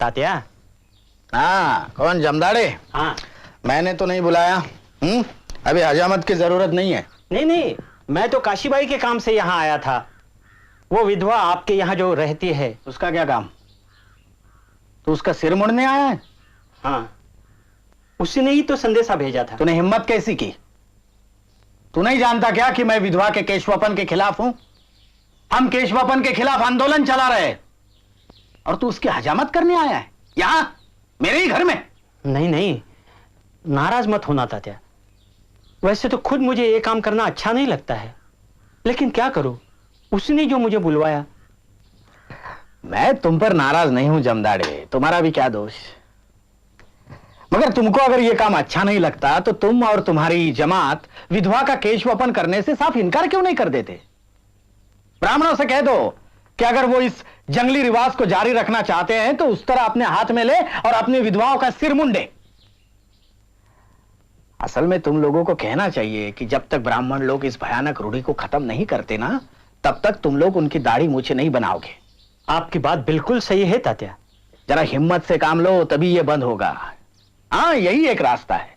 तात्या। हाँ, कौन जमदाड़े? हाँ, मैंने तो नहीं बुलाया। अभी हजामत की जरूरत नहीं है। नहीं नहीं, मैं तो काशीबाई के काम से यहाँ आया था। वो विधवा आपके यहाँ जो रहती है। उसका क्या काम? तो उसका सिर मुड़ने आया है? हाँ, उसने ही तो संदेशा भेजा था। तूने हिम्मत कैसी की? तू नहीं जानता क्या कि मैं विधवा के केशवापन के खिलाफ हूं? हम केशवापन के खिलाफ आंदोलन चला रहे, और तू उसकी हजामत करने आया है यहां मेरे ही घर में? नहीं नहीं, नाराज मत होना तात्या। वैसे तो खुद मुझे ये काम करना अच्छा नहीं लगता है, लेकिन क्या करूं, उसने जो मुझे बुलवाया। मैं तुम पर नाराज नहीं हूं जमदाड़े, तुम्हारा भी क्या दोष। मगर तुमको अगर यह काम अच्छा नहीं लगता तो तुम और तुम्हारी जमात विधवा का केशवपन करने से साफ इनकार क्यों नहीं कर देते? ब्राह्मणों से कह दो कि अगर वो इस जंगली रिवाज को जारी रखना चाहते हैं तो उस तरह अपने हाथ में ले और अपनी विधवाओं का सिर मुंडे। असल में तुम लोगों को कहना चाहिए कि जब तक ब्राह्मण लोग इस भयानक रूढ़ी को खत्म नहीं करते ना, तब तक तुम लोग उनकी दाढ़ी मूछें नहीं बनाओगे। आपकी बात बिल्कुल सही है तात्या। जरा हिम्मत से काम लो, तभी यह बंद होगा। हाँ, यही एक रास्ता है।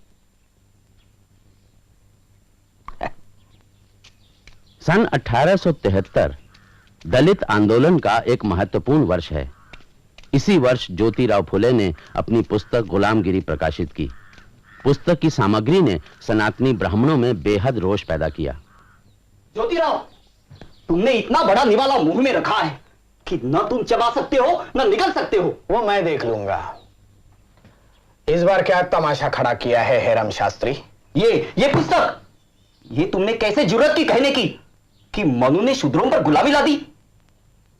सन 1873 दलित आंदोलन का एक महत्वपूर्ण वर्ष है। इसी वर्ष ज्योतिराव फुले ने अपनी पुस्तक गुलामगिरी प्रकाशित की। पुस्तक की सामग्री ने सनातनी ब्राह्मणों में बेहद रोष पैदा किया। ज्योतिराव, तुमने इतना बड़ा निवाला मुंह में रखा है कि न तुम चबा सकते हो न निगल सकते हो। वो मैं देख लूंगा। इस बार क्या तमाशा खड़ा किया है हेरम शास्त्री? ये पुस्तक, ये तुमने कैसे जुर्रत की कहने की कि मनु ने शूद्रों पर गुलामी ला दी?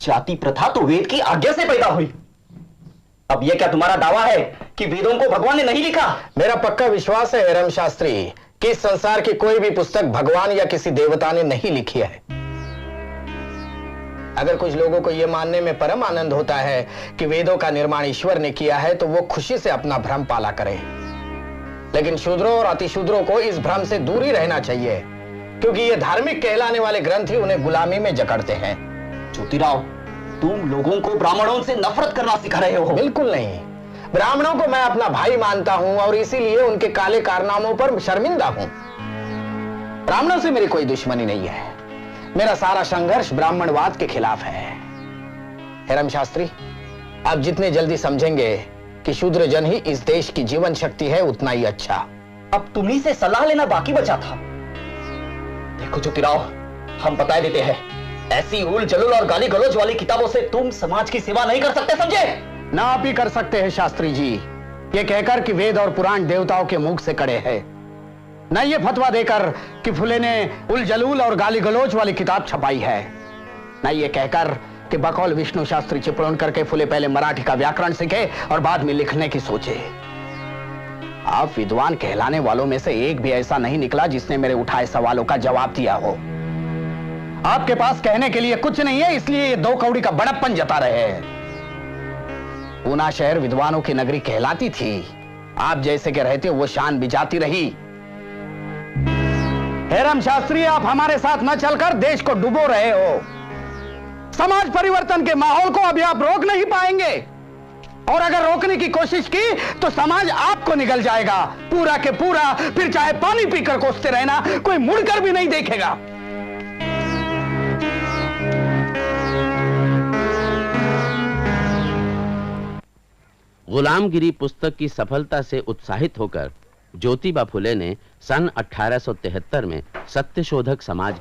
जाति प्रथा तो वेद की आज्ञा से पैदा हुई। अब यह क्या तुम्हारा दावा है कि वेदों को भगवान ने नहीं लिखा? मेरा पक्का विश्वास है हेरम शास्त्री कि इस संसार की कोई भी पुस्तक भगवान या किसी देवता ने नहीं लिखी है। अगर कुछ लोगों को यह मानने में परम आनंद होता है कि वेदों का निर्माण ईश्वर ने किया है तो वो खुशी से अपना भ्रम पाला करें, लेकिन शूद्रों और अतिशूद्रों को इस भ्रम से दूर ही रहना चाहिए, क्योंकि ये धार्मिक कहलाने वाले ग्रंथ ही उन्हें गुलामी में जकड़ते हैं। ज्योतिराव, तुम लोगों को ब्राह्मणों से नफरत करना सिखा रहे हो। बिल्कुल नहीं, ब्राह्मणों को मैं अपना भाई मानता हूं और इसीलिए उनके काले कारनामों पर शर्मिंदा हूं। ब्राह्मणों से मेरी कोई दुश्मनी नहीं है। मेरा सारा संघर्ष ब्राह्मणवाद के खिलाफ है। हेरम शास्त्री, आप जितने जल्दी समझेंगे कि शूद्र जन ही इस देश की जीवन शक्ति है, उतना ही अच्छा। अब तुम्ही से सलाह लेना बाकी बचा था। देखो ज्योतिराव, हम बता देते हैं, ऐसी उल जलूल और गाली गलौज वाली किताबों से तुम समाज की सेवा नहीं कर सकते, समझे? ना आप ही कर सकते हैं शास्त्री जी, ये कहकर कि वेद और पुराण देवताओं के मुख से कड़े हैं, न ये फतवा देकर कि फुले ने उल जलूल और गाली गलौज वाली किताब छपाई है, न ये कहकर कि बकौल विष्णु शास्त्री चिपळूण करके फुले पहले मराठी का व्याकरण सीखे और बाद में लिखने की सोचे। आप विद्वान कहलाने वालों में से एक भी ऐसा नहीं निकला जिसने मेरे उठाए सवालों का जवाब दिया हो। आपके पास कहने के लिए कुछ नहीं है, इसलिए ये दो कौड़ी का बड़प्पन जता रहे हैं। पूना शहर विद्वानों की नगरी कहलाती थी, आप जैसे के रहते वो शान भी जाती रही। हेरम शास्त्री, आप हमारे साथ न चलकर देश को डुबो रहे हो। समाज परिवर्तन के माहौल को अभी आप रोक नहीं पाएंगे, और अगर रोकने की कोशिश की तो समाज आपको निगल जाएगा पूरा के पूरा। फिर चाहे पानी पीकर कोसते रहना, कोई मुड़कर भी नहीं देखेगा। गुलामगिरी पुस्तक की सफलता से उत्साहित होकर ज्योतिबा फुले ने सन 1873 में सत्यशोधक समाज